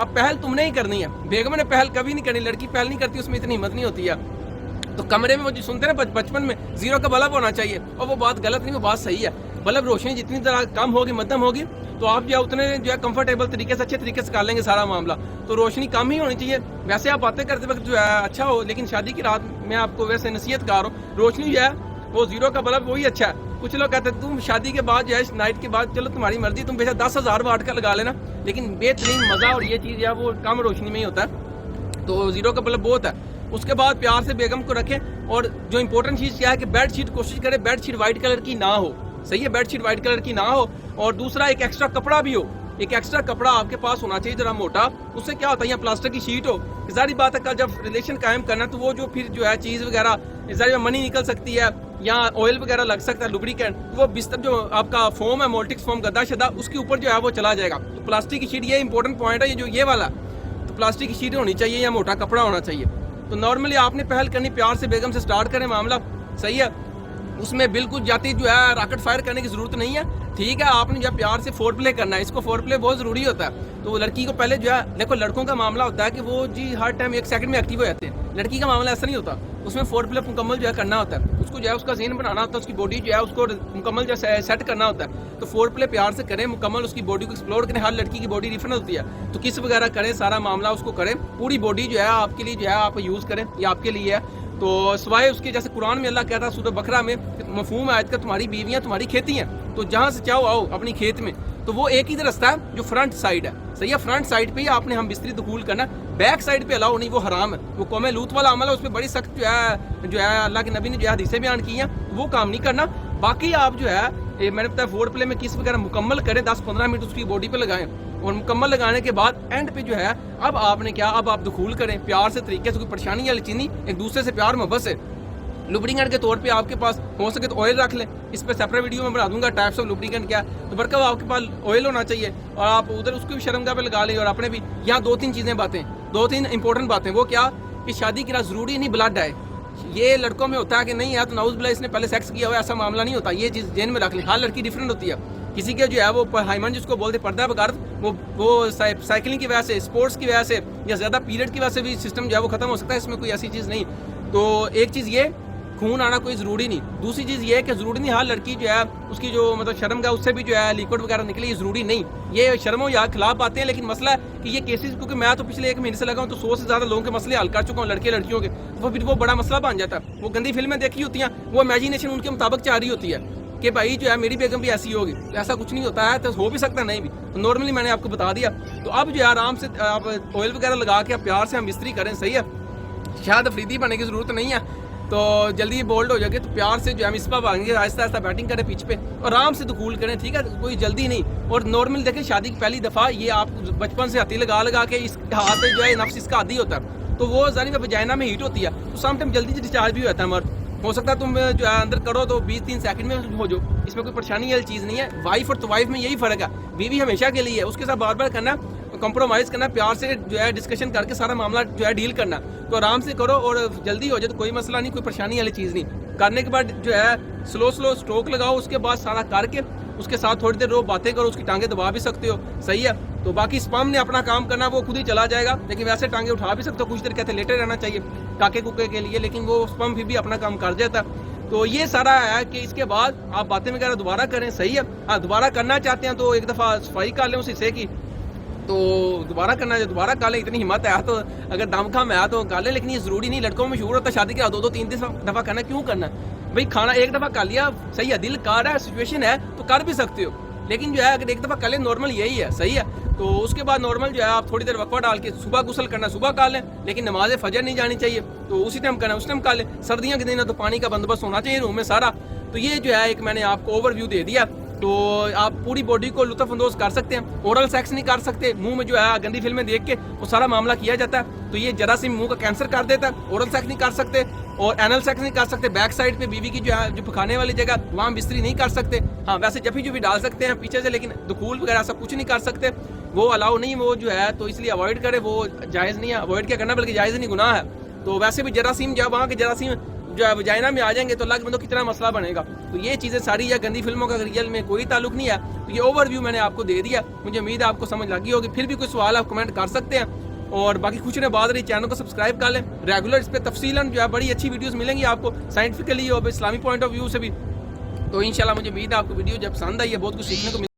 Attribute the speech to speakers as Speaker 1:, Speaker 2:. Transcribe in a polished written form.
Speaker 1: اب پہل تم نے ہی کرنی ہے, بیگم نے پہل کبھی نہیں کرنی, لڑکی پہل نہیں کرتی, اس میں اتنی ہمت نہیں ہوتی ہے. تو کمرے میں وہ جو سنتے ہیں بچپن میں زیرو کا بلب ہونا چاہیے, اور وہ بات غلط نہیں, وہ بات صحیح ہے. بلب روشنی جتنی طرح کم ہوگی, مدھم ہوگی, تو آپ جو ہے اتنے جو ہے کمفرٹیبل طریقے سے, اچھے طریقے سے کر لیں گے سارا معاملہ. تو روشنی کم ہی ہونی چاہیے. ویسے آپ باتیں کرتے وقت جو ہے اچھا ہو, لیکن شادی کی رات میں آپ کو ویسے نصیحت کر رہا ہوں, روشنی جو ہے وہ زیرو کا بلب وہی اچھا ہے. کچھ لوگ کہتے ہیں تم شادی کے بعد جو ہے نائٹ کے بعد چلو تمہاری مرضی, تم بے شک 10,000 واٹ کا لگا لینا, لیکن بہترین مزہ اور یہ چیز ہے وہ کم روشنی میں ہی ہوتا ہے. تو زیرو کا بلب بہت ہے. اس کے بعد پیار سے بیگم کو رکھیں, اور جو امپورٹنٹ چیز کیا ہے کہ بیڈ شیٹ کوشش کریں بیڈ شیٹ وائٹ کلر کی نہ ہو. صحیح ہے, بیڈ شیٹ وائٹ کلر کی نہ ہو. اور دوسرا ایک ایکسٹرا کپڑا بھی ہو, ایک ایکسٹرا کپڑا آپ کے پاس ہونا چاہیے ذرا موٹا. اس سے کیا ہوتا ہے, یا پلاسٹر کی شیٹ ہو, ظاہری بات ہے کل جب ریلیشن قائم کرنا تو وہ جو پھر جو ہے چیز وغیرہ ظاہر منی نکل سکتی ہے, یا آئل وغیرہ لگ سکتا ہے, لوبریکینٹ, وہ بستر جو آپ کا فوم ہے مولٹکس فوم گدا شدہ اس کے اوپر جو ہے وہ چلا جائے گا. تو پلاسٹک کی شیٹ یہ امپورٹنٹ پوائنٹ ہے, یہ جو یہ والا, تو پلاسٹک کی شیٹ ہونی چاہیے یا موٹا کپڑا ہونا چاہیے. تو نارملی آپ نے پہل کرنی, پیار سے بیگم سے سٹارٹ کریں معاملہ. صحیح ہے, اس میں بالکل جاتی جو ہے راکٹ فائر کرنے کی ضرورت نہیں ہے. ٹھیک ہے, آپ نے جو پیار سے فور پلے کرنا ہے, اس کو فور پلے بہت ضروری ہوتا ہے. تو لڑکی کو پہلے جو ہے دیکھو, لڑکوں کا معاملہ ہوتا ہے کہ وہ جی ہر ٹائم 1 سیکنڈ میں ایکٹیو ہو جاتے ہیں. لڑکی کا معاملہ ایسا نہیں ہوتا, اس میں فور پلے مکمل جو ہے کرنا ہوتا ہے. اس کو جو ہے اس کا ذہن بنانا ہوتا ہے, اس کی باڈی جو ہے اس کو مکمل جو ہے سیٹ کرنا ہوتا ہے. تو فور پلے پیار سے کریں, مکمل اس کی باڈی کو ایکسپلور کریں. ہر لڑکی کی باڈی ڈفرنٹ ہوتی ہے, تو کس وغیرہ کریں, سارا معاملہ اس کو کریں. پوری باڈی جو ہے آپ کے لیے جو ہے آپ یوز کریں, یہ آپ کے لیے ہے. تو سوائے اس کے جیسے قرآن میں اللہ کہتا ہے سورہ بقرہ میں, مفہوم آیت کا تمہاری بیویاں تمہاری کھیتی ہیں, تو جہاں سے چاہو آؤ اپنی کھیت میں. تو وہ ایک ہی رستہ ہے جو فرنٹ سائڈ ہے. صحیح ہے, فرنٹ سائڈ پہ ہی آپ نے ہم بستری دخول کرنا, بیک سائڈ پہ الاؤ نہیں, وہ حرام ہے. وہ قوم لوط والا عمل ہے, اس پہ بڑی سخت جو ہے اللہ کے نبی نے جو حدیثیں بیان کی ہیں, وہ کام نہیں کرنا. باقی آپ جو ہے میں نے بتایا فور پلے میں کس وغیرہ مکمل کریں, 10-15 منٹ اس کی باڈی پہ لگائیں, اور مکمل لگانے کے بعد اینڈ پہ جو ہے اب آپ نے کیا, اب آپ دخول کریں پیار سے طریقے سے, کوئی پریشانی والی چیز نہیں, ایک دوسرے سے پیار محبت سے. لوبریکینٹ کے طور پہ آپ کے پاس ہو سکے تو آئل رکھ لیں, اس پہ سیپریٹ ویڈیو میں بنا دوں گا ٹائپس آف لوبریکینٹ کیا. تو برکہ آپ کے پاس آئل ہونا چاہیے, اور آپ ادھر اس کو بھی شرمگاہ پہ لگا لیں, اور اپنے بھی. یہاں 2-3 چیزیں باتیں, 2-3 امپورٹنٹ باتیں. وہ کیا کہ شادی کی رات ضروری نہیں بلڈ آئے. یہ لڑکوں میں ہوتا ہے کہ نہیں ہے تو نعوذ باللہ اس نے پہلے سیکس کیا ہوا, ایسا معاملہ نہیں ہوتا. یہ چیز ذہن میں رکھ لیں, ہر لڑکی ڈفرینٹ ہوتی ہے. کسی کے جو ہے وہ ہائمن جس کو بولتے پردہ بغارت, وہ سائیکلنگ کی وجہ سے, اسپورٹس کی وجہ سے, یا زیادہ پیریڈ کی وجہ سے بھی سسٹم جو ہے وہ ختم ہو سکتا ہے. اس میں کوئی ایسی چیز نہیں. تو ایک چیز یہ, خون آنا کوئی ضروری نہیں. دوسری چیز یہ ہے کہ ضروری نہیں ہر لڑکی جو ہے اس کی جو مطلب شرم کا اس سے بھی جو ہے لیکوڈ وغیرہ نکلے, یہ ضروری نہیں. یہ شرموں یا خلاف باتیں ہیں, لیکن مسئلہ ہے کہ یہ کیسز, کیونکہ میں تو پچھلے 1 مہینے سے لگا ہوں, تو 100 سے زیادہ لوگوں کے مسئلے حل کر چکا ہوں, لڑکے لڑکیوں کے. تو پھر وہ بڑا مسئلہ بن جاتا ہے. وہ گندی فلمیں دیکھی ہوتی ہیں, وہ امیجینیشن ان کے مطابق چاہ رہی ہوتی ہے کہ بھائی جو ہے میری بیگم بھی ایسی ہوگی. ایسا کچھ نہیں ہوتا ہے, تو ہو بھی سکتا نہیں بھی. تو نارملی میں نے آپ کو بتا دیا. تو اب جو ہے آرام سے آپ آئل وغیرہ لگا کے آپ پیار سے ہم بستری کریں. صحیح ہے, شاید افریدی بننے کی ضرورت نہیں ہے, تو جلدی بولڈ ہو جائے گے. تو پیار سے جو ہے مصباح بھاگیں گے, آہستہ آہستہ بیٹنگ کریں پیچ پہ, اور آرام سے دخول کریں. ٹھیک ہے, کوئی جلدی نہیں. اور نارمل دیکھیں, شادی کی پہلی دفعہ یہ آپ بچپن سے ہاتھی لگا کے اس ہاتھ جو ہے نفس اس کا عادی ہوتا ہے, تو وہ ظاہر وجائنا میں ہیٹ ہوتی ہے, تو سم ٹائم جلدی سے ڈسچارج بھی ہوتا ہے. مرد ہو سکتا ہے تم جو ہے اندر کرو تو 20-3 سیکنڈ میں ہو جو, اس میں کوئی پریشانی والی چیز نہیں ہے. وائف اور وائف میں یہی فرق ہے, بیوی ہمیشہ کے لیے ہے, اس کے ساتھ بار بار کرنا, کمپرومائز کرنا, پیار سے جو ہے ڈسکشن کر کے سارا معاملہ جو ہے ڈیل کرنا. تو آرام سے کرو, اور جلدی ہو جائے تو کوئی مسئلہ نہیں, کوئی پریشانی والی چیز نہیں. کرنے کے بعد جو ہے سلو اسٹروک لگاؤ, اس کے بعد سارا کر کے اس کے ساتھ تھوڑی دیر رو, باتیں کرو, اس کی ٹانگیں دبا بھی سکتے ہو. صحیح ہے, تو باقی اسپم نے اپنا کام کرنا, وہ خود ہی چلا جائے گا, لیکن ویسے ٹانگیں اٹھا بھی سکتے ہو. کچھ دیر کہتے لیٹے رہنا چاہیے کاکے کوکے کے لیے, لیکن وہ اسپم پھر بھی اپنا کام کر جاتا. تو یہ سارا ہے کہ اس کے بعد آپ باتیں وغیرہ دوبارہ کریں. صحیح ہے, ہاں دوبارہ کرنا چاہتے ہیں تو ایک دفعہ صفائی کر لیں اس حصے کی, تو دوبارہ کرنا ہے دوبارہ کر لیں. اتنی ہمت ہے تو اگر دم خم ہے تو کر لیں, لیکن یہ ضروری نہیں. لڑکوں میں مشہور ہوتا ہے شادی کے 2-3 دفعہ کرنا. کیوں کرنا بھائی, کھانا ایک دفعہ کر لیا, صحیح ہے, دل کر رہا ہے, سچویشن ہے تو کر بھی سکتے ہو, لیکن جو ہے اگر ایک دفعہ کر لیں نارمل یہی ہے. صحیح ہے, تو اس کے بعد نارمل جو ہے آپ تھوڑی دیر وقفہ ڈال کے صبح غسل کرنا, صبح کر لیں, لیکن نماز فجر نہیں جانی چاہیے, تو اسی ٹائم کرنا, اس ٹائم کر لیں. سردیوں کے دن تو پانی کا بندوبست ہونا چاہیے روم میں سارا. تو یہ جو ہے ایک میں نے آپ کو اوور ویو دے دیا. تو آپ پوری باڈی کو لطف اندوز کر سکتے ہیں. اورل سیکس نہیں کر سکتے, منہ میں جو ہے گندی فلمیں دیکھ کے وہ سارا معاملہ کیا جاتا ہے, تو یہ جراثیم منہ کا کینسر کر دیتا ہے. اورل سیکس نہیں کر سکتے, اور اینل سیکس نہیں کر سکتے. بیک سائڈ پہ بیوی کی جو ہے جو پکانے والی جگہ وہاں بستری نہیں کر سکتے. ہاں ویسے جب بھی ڈال سکتے ہیں پیچھے سے, لیکن دخول وغیرہ سب کچھ نہیں کر سکتے, وہ الاؤ نہیں, وہ جو ہے تو اس لیے اوائڈ کرے, وہ جائز نہیں ہے. اوائڈ کیا کرنا بلکہ جائز نہیں, گناہ ہے. تو ویسے بھی جراثیم جب وہاں کے جراثیم جو ہے وجائنا میں آ جائیں گے تو اللہ کے بندوں کتنا مسئلہ بنے گا. تو یہ چیزیں ساری یا گندی فلموں کا ریئل میں کوئی تعلق نہیں ہے. تو یہ اوور ویو میں نے آپ کو دے دیا, مجھے امید ہے آپ کو سمجھ لگی ہوگی. پھر بھی کوئی سوال آپ کمنٹ کر سکتے ہیں, اور باقی خوش رہے بات رہی, چینل کو سبسکرائب کر لیں. ریگولر اس پہ تفصیلاً جو ہے بڑی اچھی ویڈیوز ملیں گی آپ کو, سائنٹیفکلی اور اسلامی پوائنٹ آف ویو سے بھی. تو انشاءاللہ مجھے امید ہے آپ کو ویڈیو جب پسند آئی ہے, بہت کچھ سیکھنے کو